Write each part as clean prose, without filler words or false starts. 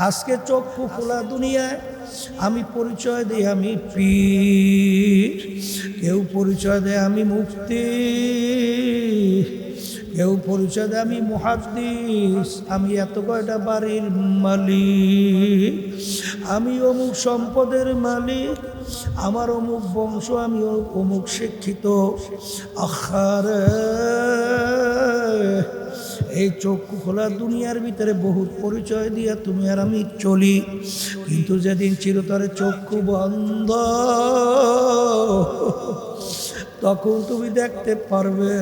আজকে চক্ষু খোলা দুনিয়ায় আমি পরিচয় দিই আমি পীর, কেউ পরিচয় দেয় আমি মুফতি, কেউ পরিচয় দেয় আমি মুহাদ্দিস, আমি এত কয়টা বাড়ির মালিক, আমি অমুক সম্পদের মালিক, আমার অমুক বংশ, আমি অমুক শিক্ষিত। আখারে এই চক্ষু খোলা দুনিয়ার ভিতরে বহুত পরিচয় দিয়া তুমি আর আমি চলি, কিন্তু যেদিন চিরতরে চক্ষু বন্ধ তখন তুমি দেখতে পারবে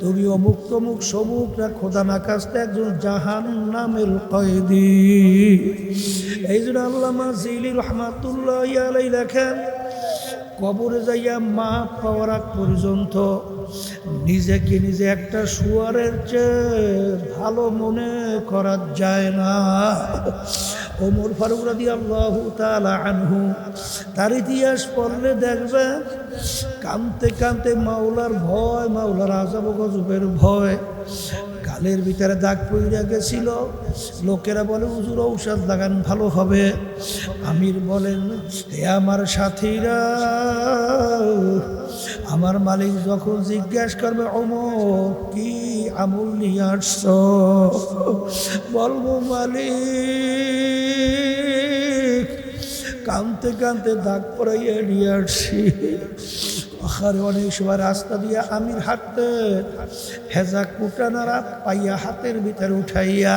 তুমি অমুক তমুক সমুক না খোদা না কাছতে একজন জাহান্নামের কয়েদি। এই জন্য আল্লামা জিলি রহমাতুল্লাহ আলাইহি লেখেন, কবরে যাইয়া মাপ পাওয়ার আগ পর্যন্ত নিজেকে নিজে একটা শুয়ারের চেয়ে ভালো মনে করা যায় না। ওমর ফারুক রাদিয়াল্লাহু তাআলা আনহু তার ইতিহাস পড়লে দেখবে কাঁদতে কাঁদতে মাওলার ভয়, মাওলার আযাব গজবের ভয়, গালের ভিতরে দাগ পড়ে গেছিল। লোকেরা বলে হুজুর ঔষধ লাগান ভালো হবে। আমির বলেন, হে আমার সাথীরা, আমার মালিক যখন জিজ্ঞাসা করবে ওমর কি আমল নিয়ে আসছ, বলবো মালিক কাঁদতে কাঁদতে দাগ পড়াইয়া নিয়ে আসছি। আখারে অনেক সময় রাস্তা দিয়ে আমির হাঁটতে হেজা কুটানারা পাইয়া হাতের ভিতরে উঠাইয়া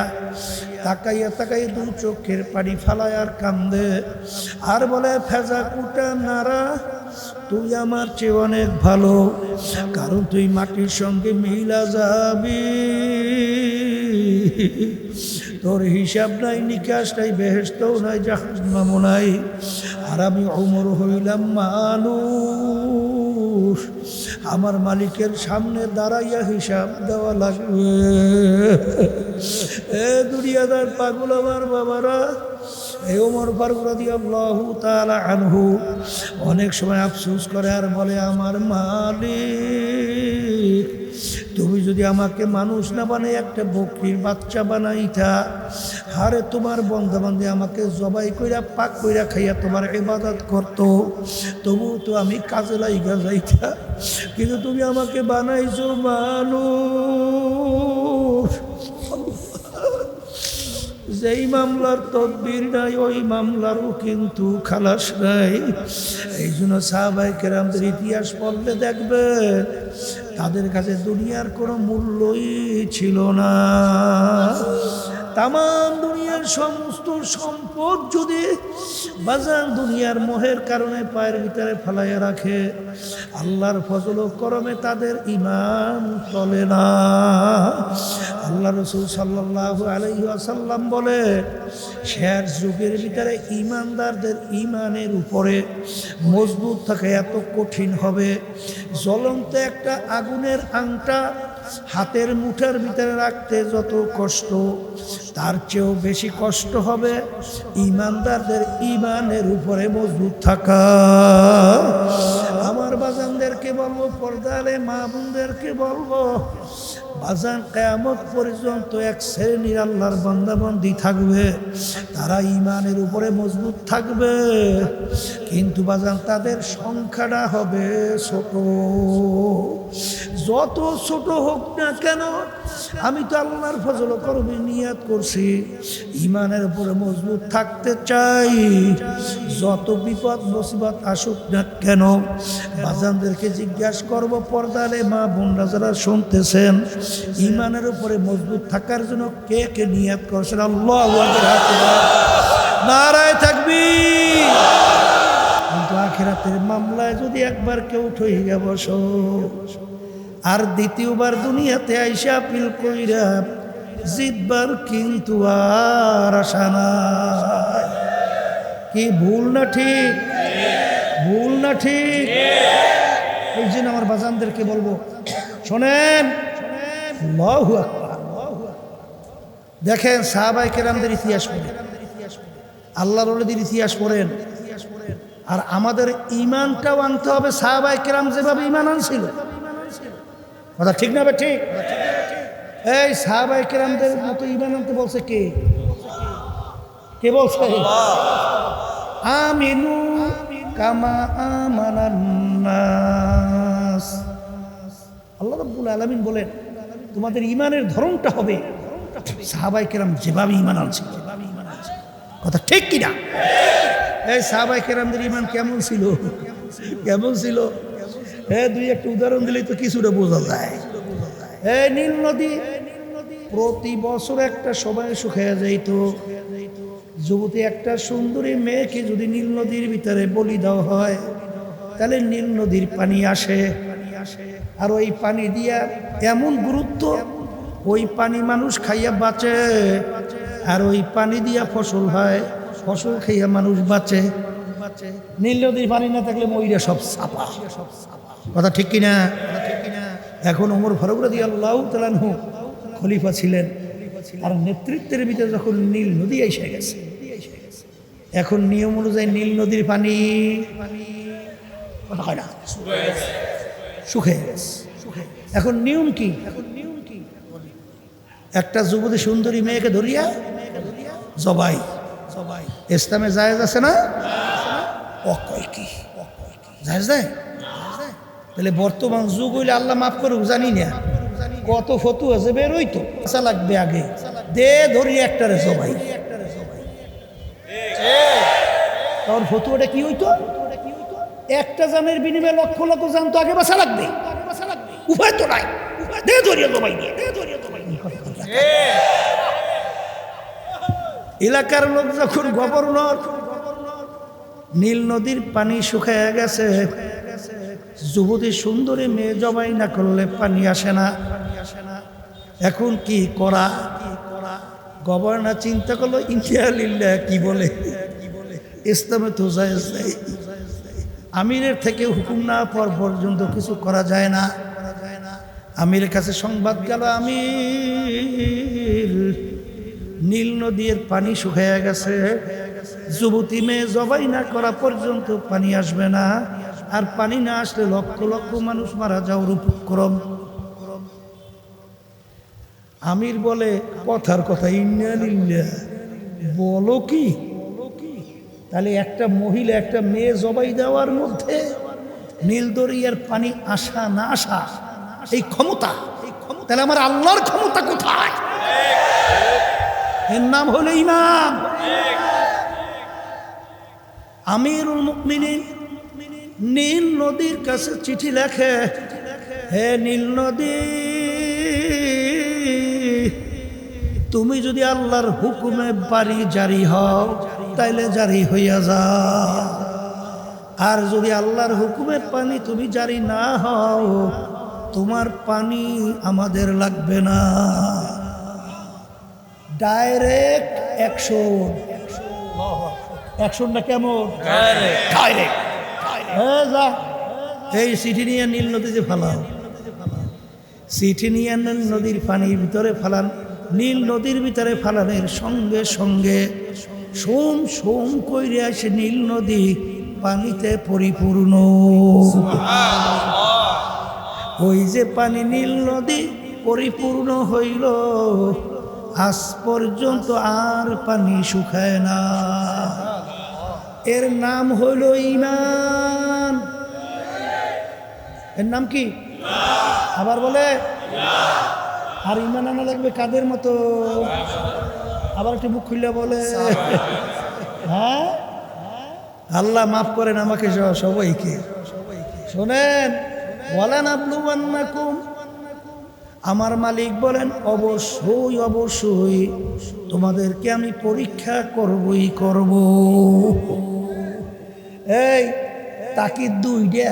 তাকাইয়া তাকাইয়া দু চোখের পানি ফালায় আর কান্দে আর বলে, ফেজা কুটানারা তুই আমার চেয়ে অনেক ভালো, কারণ তুই মাটির সঙ্গে মিলা যাবি, তোর হিসাব নাই, নিকাশ নাই, বেহেশতও নাই, জাহান্নামও নাই। আর আমি ওমর হইলাম মানুষ, আমার মালিকের সামনে দাঁড়াইয়া হিসাব দেওয়া লাগবে। এ দুনিয়াদার পাগল আমার বাবারা, এই ওমর ফারুক রাদিয়াল্লাহু তাআলা আনহু অনেক সময় আফসোস করে আর বলে, আমার মালিক তুমি যদি আমাকে মানুষ না বানাই একটা বকরির বাচ্চা বানাইতা, হারে তোমার বন্ধু আমাকে জবাই কইরা পাক কইরা খাইয়া তোমার ইবাদত করত, তবু তো আমি কাজে লাইগা যাইতা, কিন্তু তুমি আমাকে বানাইছো মানুষ। যেই মামলার তদবির নাই ওই মামলারও কিন্তু খালাস নাই। এই জন্য সাহাবায়ে কেরামদের ইতিহাস পড়লে দেখবে তাদের কাছে দুনিয়ার কোনো মূল্যই ছিল না। তামাম দুনিয়ার সমস্ত সম্পদ যদি বাজার দুনিয়ার মোহের কারণে পায়ের ভিতরে ফেলাইয়া রাখে, আল্লাহর ফজল ও করমে তাদের ঈমান চলে না। আল্লাহ রাসূল সাল্লাল্লাহু আলাইহি ওয়াসাল্লাম বলে, শেষ যুগের ভিতরে ঈমানদারদের ঈমানের উপরে মজবুত থাকা এত কঠিন হবে, জ্বলন্ত একটা আগুনের আংটা হাতের মুঠার ভিতরে রাখতে যত কষ্ট, তার চেয়েও বেশি কষ্ট হবে ঈমানদারদের ঈমানের উপরে মজবুত থাকা। আমার বাজানদেরকে বলবো, পর্দারে মা বোনদেরকে বলবো, বাজান কিয়ামত পর্যন্ত এক শ্রেণীর আল্লাহর বান্দাবান্দি থাকবে, তারা ঈমানের উপরে মজবুত থাকবে, কিন্তু বাজান তাদের সংখ্যাটা হবে ছোট। যত ছোট হোক না কেন, আমি তো আল্লাহর ফজল ও করমে নিয়াত করছি, ঈমানের উপরে মজবুত থাকতে চাই। যত বিপদ মুসিবত আসুক না কেন, বাজানদেরকে জিজ্ঞাসা করব, পর্দারে মা বোনরা যারা শুনতেছেন, ঈমানের উপরে মজবুত থাকার জন্য কে কে নিয়াত করছেন? আল্লাহু আকবার, নারায়ে তাকবীর। কিন্তু আখিরাতের মামলায় যদি একবার কেউ ঠইয়া বসো আর দ্বিতীয়বার দুনিয়াতে আইসা আপিল কইরা জিতবার কিন্তু আর আশা নাই। কি ভুল না ঠিক? ভুল না ঠিক? এই জন্য আমার বাজানদেরকে বলবো, শোনেন, আল্লাহু আকবার। দেখেন সাহাবায়ে কেরামদের ইতিহাস পড়েন, আল্লাহর ওলিদের ইতিহাস পড়েন, আর আমাদের ঈমানটাও আনতে হবে সাহাবায়ে কেরাম যেভাবে ঈমান আনছিল। কথা ঠিক না? ঠিক। এই সাহাবায়ে কেরামদের মতো ঈমান আনতে বলছে কে? কে বলছে? আমিনু কামা আমানান নাস। আল্লাহ রাব্বুল আলামিন বলেন তোমাদের ঈমানের ধরনটা হবে সাহাবায়ে কেরাম যেভাবে ঈমান আনছিল। কথা ঠিক কি না? এই সাহাবায়ে কেরামদের ঈমান কেমন ছিল? কেমন ছিল? দুই একটা উদাহরণ দিলেই তো কিছুটা বোঝা যায়। নীল নদী প্রতি বছর একটা সময় শুকিয়ে যাইত। যুবতী একটা সুন্দরী মেয়েকে যদি নীল নদীর ভিতরে বলি দেওয়া হয় তাহলে নীল নদীর পানি আসে। আর ওই পানি দিয়া এমন গুরুত্ব, ওই পানি মানুষ খাইয়া বাঁচে, আর ওই পানি দিয়া ফসল হয়, ফসল খাইয়া মানুষ বাঁচে। নীল নদীর পানি না থাকলে মইরা সব সাপা। কথা ঠিক কিনা? এখন ওমর ফারুক রাদিয়াল্লাহু তাআলা আনহু খলিফা ছিলেন, আর নেতৃত্বের ভিতরে যখন নীল নদী এসে গেছে, এখন নিয়ম অনুযায়ী নীল নদীর পানি হয় না, শুকিয়ে গেছে। এখন নিয়ম কি? একটা যুবতী সুন্দরী মেয়েকে ধরিয়া জবাই ইসলামে জায়েজ আছে না? অকয় কি জায়েজ দেয়? তাহলে বর্তমান যুগ হইলে আল্লাহ মাফ করুক জানি না, কত ফতুয়া আছে বের হইতো। আচ্ছা লাগবে আগে দে ধরিয়া একটারে জবাই। তোর ফতুয়াটা কি হইতো? একটা জানের বিনিময়ে লক্ষ লক্ষ জান তো আগে বাঁচা লাগবে, উপায় তো নাই, দে ধরিয়া জবাই দিয়ে। এলাকার লোক যখন গভর্নর নীল নদীর পানি শুকিয়ে গেছে, যুবতী সুন্দরী মেয়ে জবাই না করলে পানি আসে না, এখন কি করা? গভর্নর চিন্তা করলো ইনশাআল্লাহ কি বলে, ইসলামে তো জায়েজ নাই, আমিরের থেকে হুকুম না পাওয়ার পর্যন্ত কিছু করা যায় না। আমিরের কাছে সংবাদ গেল, আমির নীল নদীর পানি শুকিয়ে গেছে, যুবতী মেয়ে জবাই না করা পর্যন্ত পানি আসবে না, আর পানি না আসলে লক্ষ লক্ষ মানুষ মারা যাওয়ার উপক্রম। আমির বলে কথার কথা ইন্না লিল্লাহ, বলো কি? তাহলে একটা মহিলা একটা মেয়ে জবাই দেওয়ার মধ্যে নীল দরিয়ার পানি আসা না আসা এই ক্ষমতা, তাহলে আমার আল্লাহর ক্ষমতা কোথায়? এর নাম হলো ইমাম। আমিরুল মুমিনিন নীল নদীর কাছে চিঠি লেখে, হে নীল নদী, তুমি যদি আল্লাহর হুকুমে বাড়ি জারি হও তাইলে জারি হইয়া যাও, আর যদি আল্লাহর হুকুমে পানি তুমি জারি না হও তোমার পানি আমাদের লাগবে না। Direct action. অ্যাকশনটা কেমন? ডাইরেক্ট। যা এই চিঠি নিয়ে নীল নদীতে ফালাও, চিঠি নিয়ে নদীর পানির ভিতরে ফালান। নীল নদীর ভিতরে ফালানের সঙ্গে সঙ্গে সোম সোম কইরে আসে নীল নদী পানিতে পরিপূর্ণ। ওই যে পানি নীল নদী পরিপূর্ণ হইল, আজ পর্যন্ত আর পানি শুকায় না। এর নাম হইল ঈমান। এর নাম কি? আবার বলে। আর ঈমান আনা লাগবে কাদের মতো? আবার একটু মুখ খুললে বলে। হ্যাঁ, আল্লাহ মাফ করেন আমাকে সবাইকে। শোনেন, ওয়ালানাবলুওয়ান্নাকুম, আমার মালিক বলেন অবশ্যই অবশ্যই তোমাদেরকে আমি পরীক্ষা করবই করব। এই তাকিদ দুইটা,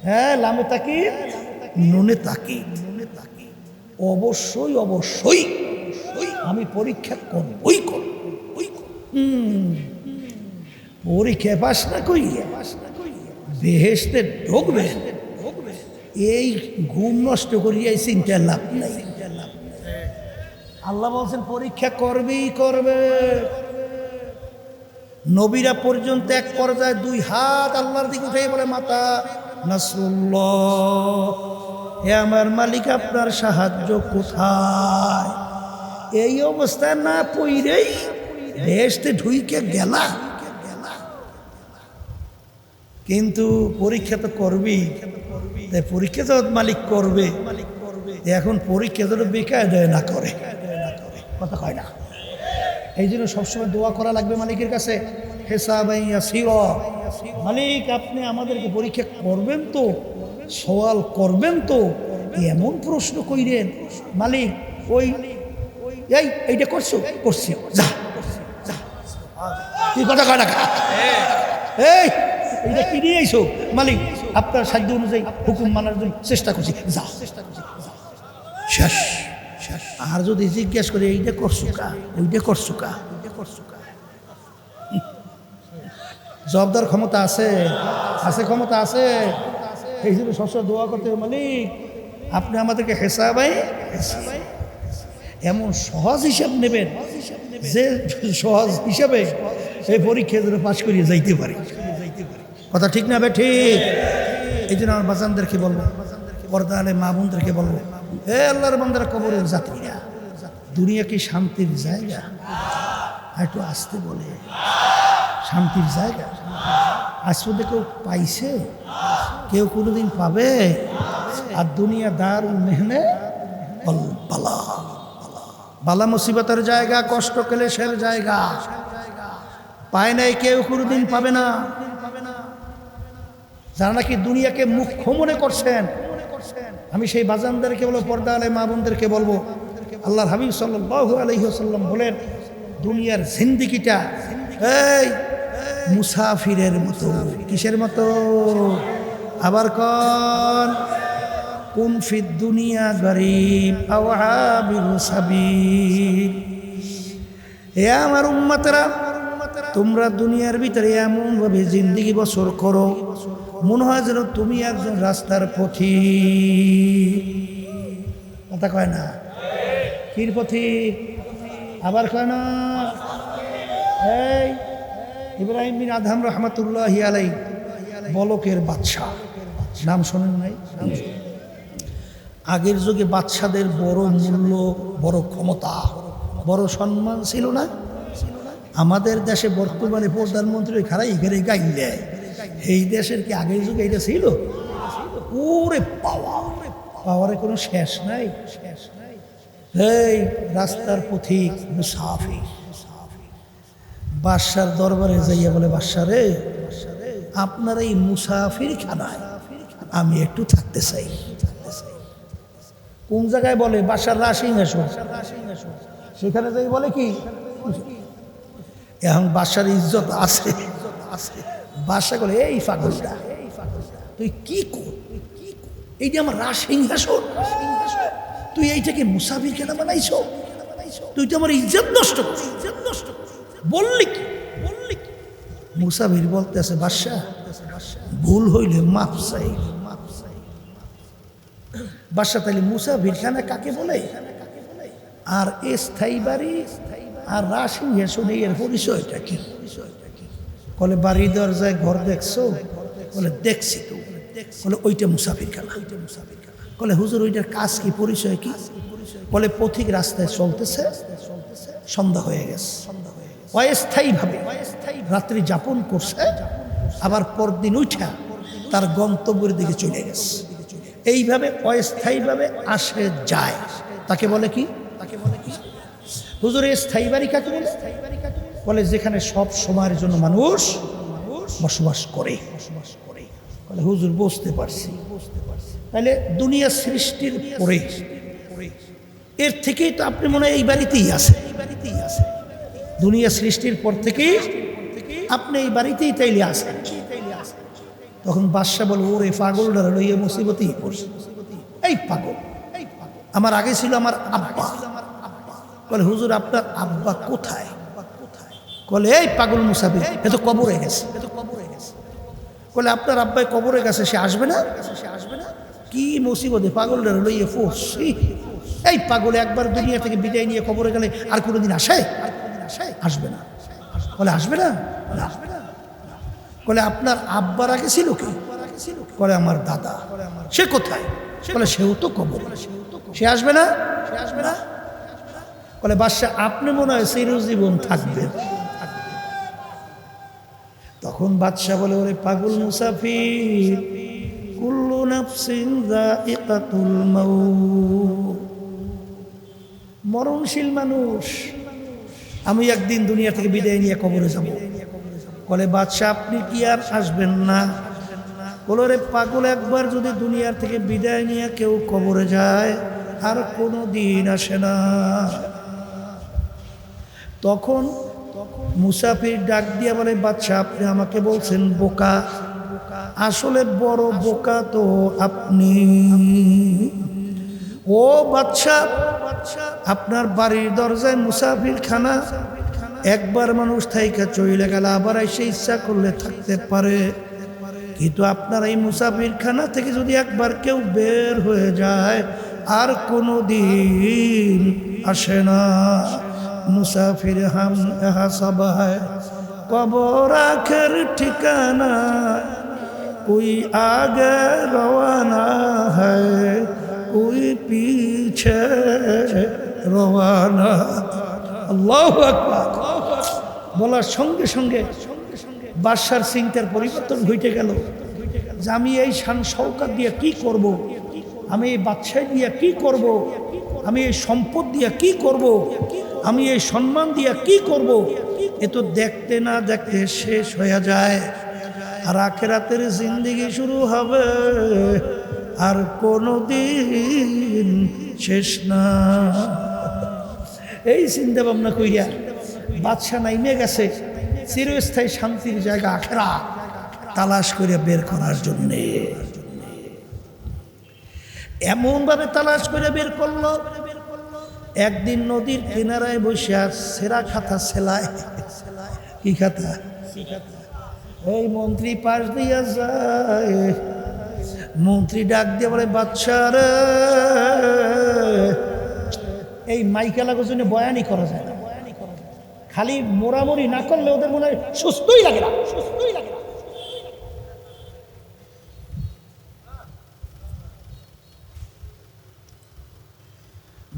হ্যাঁ, লামে তাকিদ নুনে তাকিদ। অবশ্যই অবশ্যই আমি পরীক্ষা করবই করব। পরীক্ষা পাস না কইয়া বেহেশতে ঢুকবে, এই ঘুম নষ্ট করিয়া চিন্তার লাভ নাই। আল্লাহ বলছেন পরীক্ষা করবেই করবে। নবীরা পর্যন্ত এক পর্যায়ে দুই হাত আল্লাহর দিকে উঠে বলে, মাতা নাসরুল্লাহ, হে আমার মালিক আপনার সাহায্য কোথায়? এই অবস্থায় না পইরেই বেহেশতে ঢুইকে গেলা, কিন্তু পরীক্ষা তো করবি, পরীক্ষা তো মালিক করবে। এখন পরীক্ষা তো বেকায়দায় না করে, কথা কয় না। এই জন্য সবসময় দোয়া করা লাগবে মালিকের কাছে, হিসাবান ইয়াসীরা, মালিক আপনি আমাদেরকে পরীক্ষা করবেন তো, সওয়াল করবেন তো, এমন প্রশ্ন কইরেন মালিক ওই এইটা করছো, করছি, যা তুই কথা কয় না, এই এইটা কি নিয়ে আইছো মালিক, আপনার সাধ্য অনুযায়ী হুকুম মানার জন্য চেষ্টা করছি, যা শেষ। আর যদি জিজ্ঞেস করে এইটা করছো কা, ওইটা করছো কা, জবাবদার ক্ষমতা আছে, ক্ষমতা আছে। এই জন্য সবসময় দোয়া করতে হবে, মালিক আপনি আমাদেরকে হিসাবে এমন সহজ হিসাব নেবেন যে সহজ হিসাবে এই পরীক্ষা যেন পাশ করিয়ে যাইতে পারি, কথা ঠিক না? ঠিক। এই জন্য আমার বাজানদেরকে বলবো, পর্দা আলে মা বোনদেরকে বলবো, এ আল্লাহর বান্দারা, কবরের যাত্রীরা, দুনিয়া কি শান্তির জায়গা? একটু আসতে বলে, শান্তির জায়গা আজ পর্যন্ত কেউ পাইছে? কেউ কোনোদিন পাবে? আর দুনিয়া দারুল মেহনে বালা, বালা মুসিবতের জায়গা, কষ্ট ক্লেশের জায়গা, পায় নাই কেউ, কোনোদিন পাবে না। যারা নাকি দুনিয়াকে মুখ্য মনে করছেন, আমি সেই বাজানদেরকে বলবো, পর্দা আলে মা বোনদেরকে বলবো, আল্লাহর হাবিব সাল্লাল্লাহু আলাইহি ওয়াসাল্লাম বলেন, দুনিয়ার জিন্দেগিটা এই মুসাফিরের মতো। কিসের মতো? আবার কোন ফিদ দুনিয়া গরিব আও আবির সাবিল। এ আমার উম্মতেরা, তোমরা দুনিয়ার ভিতরে এমন ভাবে জিন্দেগি বছর করো মনে হয় যেন তুমি একজন রাস্তার পথিক, কথা কয় না? কির পথিক? আবার কয় না? এই ইব্রাহিম বিন আদহাম রহমতুল্লাহি আলাইহি, বলকের বাদশা, নাম শোনেন নাই? আগের যুগে বাদশাদের বড় মূল্য, বড় ক্ষমতা, বড় সম্মান ছিল না? আমাদের দেশে বর্তমানে প্রধানমন্ত্রী খারাই ঘরে গাইল দেয়, এই দেশের কি আগের যুগে এটা ছিল? ওরে পাওয়ারে কোনো শেষ নাই। এই রাস্তার পথিক মুসাফির বাদশার দরবারে যাইয়া বলে, বাদশা রে, আপনার এই মুসাফির খানায় আমি একটু থাকতে চাই। কোন জায়গায় বলে? বাদশার রাজসিংহাসন, সেখানে যাই বলে কি এখন বাদশার ইজ্জত আছে। বাদশা বলে, এই পাগলটা তুই কি কর, এইটা আমার রাজসিংহাসন, তুই এইটাকে মুসাফির কেন বানাইছ? তুই তো আমার ইজ্জত নষ্ট বললি কি? মুসাফির বলতেছে, বাদশা ভুল হইলে মাফ চাই। বাদশা তাইলে মুসাফির খানা কাকে বলে? আর স্থায়ী বাড়ি আর রাজসিংহাসন এর পরিচয়টা কি? বলে, বাড়ি দরজায় ঘর দেখছো? বলে, দেখছি তো। বলে, ওইটা মুসাফির খানা। বলে, হুজুর ওইটার কাজ কি, পরিচয় কি? বলে, পথিক রাস্তায় চলতেছে, সন্ধ্যা হয়ে গেছে, অস্থায়ীভাবে রাত্রি যাপন করছে, আবার পরদিন উঠা তার গন্তব্যের দিকে চলে গেছে। এইভাবে অস্থায়ীভাবে আসে যায়, তাকে বলে কি? হুজুর স্থায়ী বাড়ি কাকে বলে? বলে, যেখানে সব সময়ের জন্য মানুষ বসবাস করে। বলে, হুজুর বুঝতে পারছি। তাহলে দুনিয়া সৃষ্টির পরে এর থেকেই তো আপনি মনে হয় এই বাড়িতেই আছে। দুনিয়া সৃষ্টির পর থেকে আপনি এই বাড়িতেই তাইলে আছেন। তখন বাদশা বলে, ওরে পাগলটা লইয়া মুসিবতেই পড়ছে। এই পাগল, আমার আগে ছিল আমার আব্বা। বলে, হুজুর আপনার আব্বা কোথায়? বলে, এই পাগল মুসাফির, এ তো কবরে গেছে। বলে, আপনার আব্বাই কবরে গেছে, সে আসবে না? কি মুসিবতে পাগলটা লইয়া পড়ছি। এই পাগল একবার দুনিয়া থেকে বিদায় নিয়ে কবরে গেলে আর কোনোদিন আসে? আসবে না। বলে, আসবে না? বলে, আপনার আব্বার আগে ছিল কি? বলে, আমার দাদা। সে কোথায়? বলে, সেও তো কবরে, সে আসবে না? বলে বাদশা আপনি মনে হয় চিরজীবন থাকবেন। তখন বাদশা বলে ওরে পাগল মুসাফির, কুল্লু নাফসিন যায়িকাতুল মাউত, মরণশীল মানুষ, আমি একদিন দুনিয়া থেকে বিদায় নিয়ে কবরে যাব। বলে বাদশা আপনি কি আর আসবেন না? বলো রে পাগল, একবার যদি দুনিয়ার থেকে বিদায় নিয়ে কেউ কবরে যায় আর কোনো দিন আসে না। তখন মুসাফির ডাক দিয়া বলে বাদশা আপনি আমাকে বলছেন বোকা, আসলে বড় বোকা তো আপনি। ও বাদশা, আপনার বাড়ির দরজায় মুসাফির খানা, একবার মানুষ থাইকা চলে গেল আবার এসে ইচ্ছা করলে থাকতে পারে, কিন্তু আপনার এই মুসাফির খানা থেকে যদি একবার কেউ বের হয়ে যায় আর কোনো দিন আসে না। মুসাফির হাম এহা সব হ্যায়, কবর আখের ঠিকানা, कोई आगे रवाना है कोई पीछे रवाना। আল্লাহু আকবার বলার সঙ্গে সঙ্গে বাদশার চিন্তার পরিবর্তন ঘটে গেল যে আমি এই শান শওকত দিয়ে কি করব, আমি এই বাদশাহ দিয়ে কি করব, আমি এই সম্পদ দিয়ে কি করব, আমি এই সম্মান দিয়ে কি করব। এ তো দেখতে না দেখতে শেষ হয়ে যায়, আর আখিরাতের জিন্দেগি শুরু হবে আর কোনো দিন শেষ না। এই চিন্তা ভাবনা কইরা বাদশা নাইমে গেছে চিরস্থায়ী শান্তির জায়গা আখিরাত তালাশ করে বের করার জন্যে। এমনভাবে তালাশ করে বের করলো, একদিন নদীর কিনারায় বসে সেরা খাতা সেলায়। কি খাতা? এই মন্ত্রী পাশ দিয়া যায়, মন্ত্রী ডাক দিয়ে বলে বাদশা রে, এই মাইকেলা গোজনে বয়ানি করা যায় না, খালি মোরামরি না করলে ওদের মনে হয় সুস্থই লাগে না, সুস্থই লাগে না।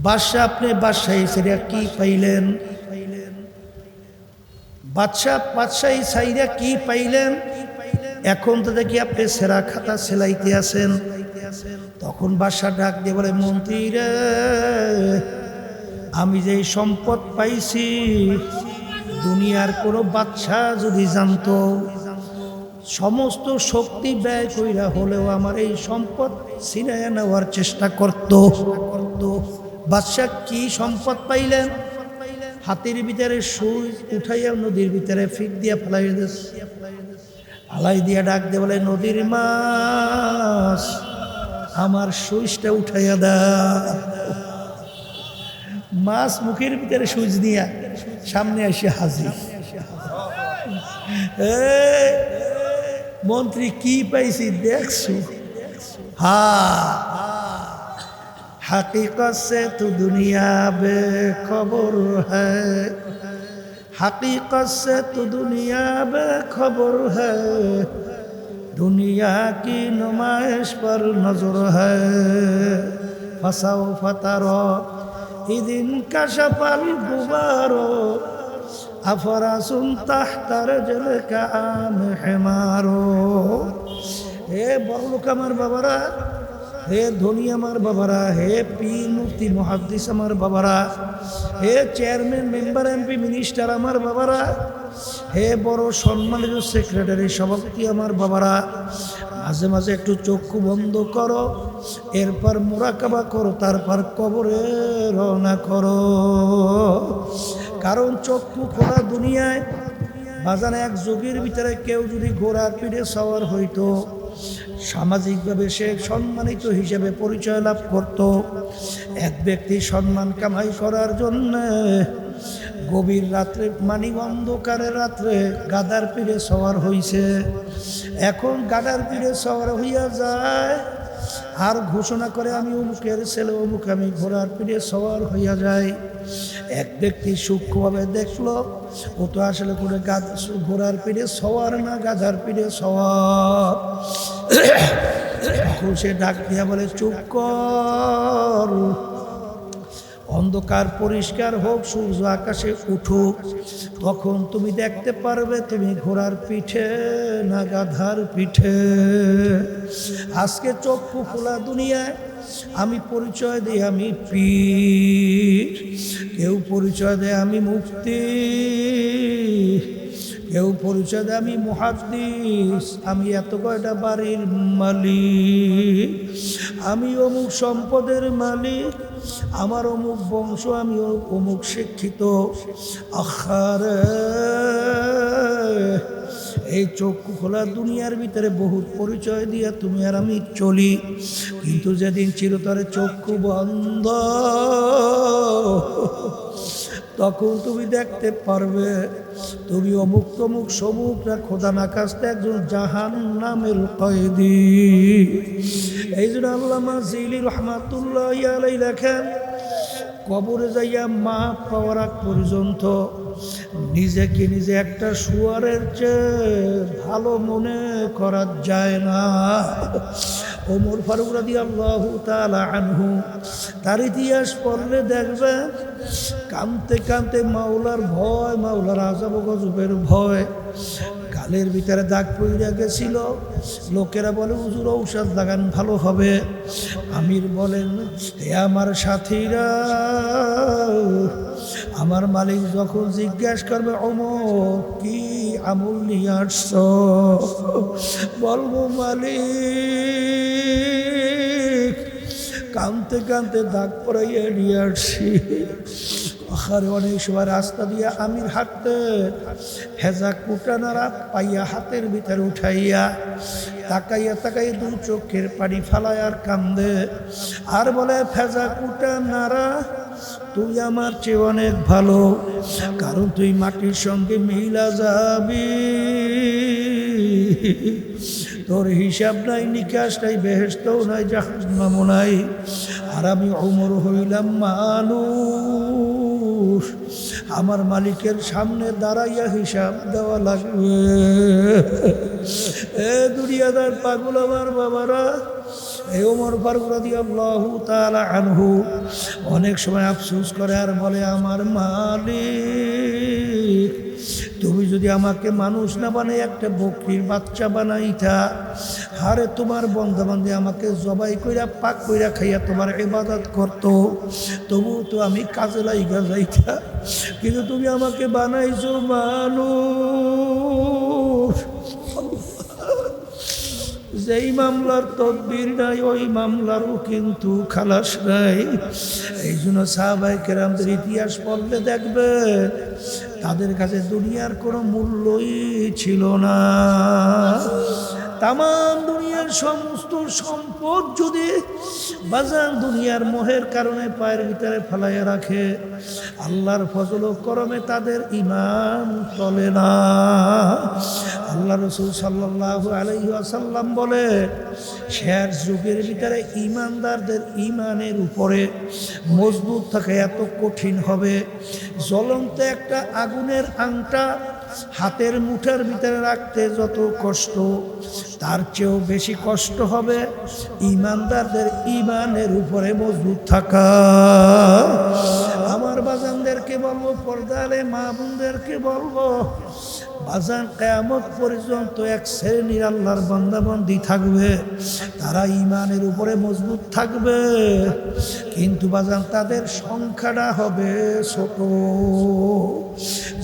বাদশা আপনি বাদশাহী সাইরা কি পাইলেন? বাদশাহী সাইরা কি পাইলেন? এখন তো দেখি আপনি সেরা খাতা সেলাইতে আছেন। তখন বাদশা ডাক দিয়ে বলে মন্ত্রী রে, আমি যে সম্পদ পাইছি দুনিয়ার কোনো বাদশা যদি জানতো, সমস্ত শক্তি ব্যয় কইরা হলেও আমার এই সম্পদ ছিনাইয়া নেওয়ার চেষ্টা করত। বাদশা কি সম্পদ পাইলেন? হাতের ভিতরে সুই উঠাইয়া নদীর ভিতরে ফিক দিয়া ফেলাই দিস, ফেলাই দিয়া ডাক দিয়ে বলে নদীর মাছ আমার সুইচটা উঠাইয়া দা। মাছ মুখের ভিতরে সুইচ দিয়া সামনে এসে হাজির। মন্ত্রী কি পাইছি দেখছো? हकीकत से तो दुनिया बेखबर है, हकीकत से तो दुनिया बेखबर है, दुनिया की नुमाइश पर नजर है, फसाओ फतारो इदिन का शपल गुबारो, अफरासुन तहतर जल का आम हिमारो। हे बड़लोक আমার বাবারা, হে ধনী আমার বাবারা, হে পীর মুফতি মুহাদ্দিস আমার বাবারা, হে চেয়ারম্যান মেম্বার এমপি মিনিস্টার আমার বাবারা, হে বড় সম্মানিত সেক্রেটারি সভাপতি আমার বাবারা, মাঝে মাঝে একটু চক্ষু বন্ধ করো, এরপর মুরাকাবা করো, তারপর কবরে রওনা করো। কারণ চক্ষু খোলা দুনিয়ায় বাজানে এক যুগের ভিতরে কেউ যদি ঘোড়ার পিঠে সওয়ার হইতো, সামাজিকভাবে সে সম্মানিত হিসেবে পরিচয় লাভ করত। এক ব্যক্তি সম্মান কামাই করার জন্য গভীর রাত্রে মানিক অন্ধকারের রাত্রে গাদার পিঠে সওয়ার হইছে। এখন গাদার পিঠে সওয়ার হইয়া যায় আর ঘোষণা করে আমি অমুকের ছেলে অমুক, আমি ঘোড়ার পিঠে সওয়ার হইয়া যাই। এক ব্যক্তি সূক্ষ্মভাবে দেখলো ও তো আসলে করে ঘোড়ার পিঠে সওয়ার না, গাধার পিঠে সওয়ার। সে ডাক দিয়া বলে চুপ কর, অন্ধকার পরিষ্কার হোক, সূর্য আকাশে উঠুক, তখন তুমি দেখতে পারবে তুমি ঘোড়ার পিঠে না গাধার পিঠে। আজকে চক্ষু খোলা দুনিয়ায় আমি পরিচয় দিই আমি পীর, কেউ পরিচয় দেয় আমি মুফতি, কেউ পরিচয় দেয় আমি মুহাদ্দিস, আমি এত কয়টা বাড়ির মালিক, আমি অমুক সম্পদের মালিক, আমার অমুক বংশ, আমি অমুক শিক্ষিত। আখারে এই চক্ষু খোলা দুনিয়ার ভিতরে বহুত পরিচয় দিয়ে তুমি আর আমি চলি, কিন্তু যেদিন চিরতরে চক্ষু বন্ধ তখন তুমি দেখতে পারবে তুমি অমুক তমুক সমুক না খোদা না কাছতে একজন জাহান্নামের কয়েদি। এই জন্য আল্লামা জিলি রহমাতুল্লাহ আলাইহি লেখেন, কবরে যাইয়া মাপ পাওয়ার আগ পর্যন্ত নিজেকে নিজে একটা শুয়ারের চেয়ে ভালো মনে করা যায় না। ওমর ফারুক রাদিয়াল্লাহু তাআলা আনহু, তার ইতিহাস পড়লে দেখবে কাঁদতে কাঁদতে মাওলার ভয়, মাওলার আযাব গজবের ভয়, গালের ভিতরে দাগ পড়ে গেছিল। লোকেরা বলে হুজুর ঔষধ লাগান ভালো হবে। আমির বলেন, হে আমার সাথীরা, আমার মালিক যখন জিজ্ঞাসা করবে ওমর কি আমল নিয়ে আসছ, বলবো মালিক কাঁদতে কাঁদতে দাগ পড়াইয়া নিয়ে আসছি। আরে অনেক সময় রাস্তা দিয়ে আমির হাঁটতে হেজা কুটা নাড়া পাইয়া হাতের ভিতরে উঠাইয়া তাকাইয়া তাকাইয়া দু চোখের পানি ফালায় আর কান্দে, আর বলে ফেজা কুটা নাড়া তুই আমার চেয়ে অনেক ভালো, কারণ তুই মাটির সঙ্গে মিলা যাবি, তোর হিসাব নাই নিকাশ নাই, বেহেশতও নাই জাহান্নামও নাই। আর আমি ওমর হইলাম মানুষ, আমার মালিকের সামনে দাঁড়াইয়া হিসাব দেওয়া লাগবে। এ দুনিয়াদার পাগল আমার বাবারা, এই ওমর ফারুক রাদিয়াল্লাহু তাআলা আনহু অনেক সময় আফসোস করে আর বলে, আমার মালিক তুমি যদি আমাকে মানুষ না বানাই একটা বকরির বাচ্চা বানাইতা, হারে তোমার বন্ধা-বান্ধী আমাকে জবাই কইরা পাক কইরা খাইয়া তোমার ইবাদত করতো, তবু তো আমি কাজে লাইগা যাইতা, কিন্তু তুমি আমাকে বানাইছো মানুষ। যেই মামলার তদবির নাই ওই মামলারও কিন্তু খালাস নাই। এই জন্য সাহাবায়ে কেরামদের ইতিহাস পড়লে দেখবে তাদের কাছে দুনিয়ার কোনো মূল্যই ছিল না। তামাম দুনিয়ার সমস্ত সম্পদ যদি বাজার দুনিয়ার মোহের কারণে পায়ের ভিতরে ফেলাইয়া রাখে, আল্লাহর ফজল ও করমে তাদের ঈমান চলে না। আল্লাহ রাসূল সাল্লাল্লাহু আলাইহি ওয়াসাল্লাম বলে, শেষ যুগের ভিতরে ঈমানদারদের ঈমানের উপরে মজবুত থাকা এত কঠিন হবে, জ্বলন্ত একটা আগুনের আংটা হাতের মুঠার ভিতরে রাখতে যত কষ্ট, তার চেয়েও বেশি কষ্ট হবে ঈমানদারদের ঈমানের উপরে মজবুত থাকা। আমার বাজানদেরকে বলবো, পর্দালে মা বোনদেরকে বলবো, বাজান কিয়ামত পর্যন্ত এক শ্রেণীর আল্লাহর বান্দাবান্দি থাকবে, তারা ঈমানের উপরে মজবুত থাকবে, কিন্তু বাজান তাদের সংখ্যাটা হবে ছোট।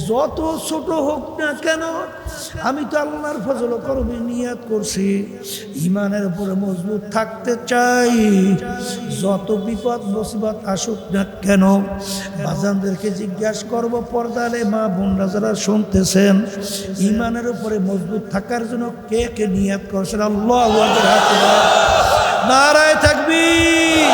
যত ছোট হোক না কেন, আমি তো আল্লাহর ফজল করবে নিয়াত করছি, ঈমানের উপরে মজবুত থাকতে চাই। যত বিপদ মুসিবত আসুক না কেন, বাজানদেরকে জিজ্ঞাসা করব, পর্দালে মা বোনরা যারা শুনতেছেন, ঈমানের উপরে মজবুত থাকার জন্য কে কে নিয়াত করছেন? আল্লাহু আকবার, নারায়ে তাকবীর।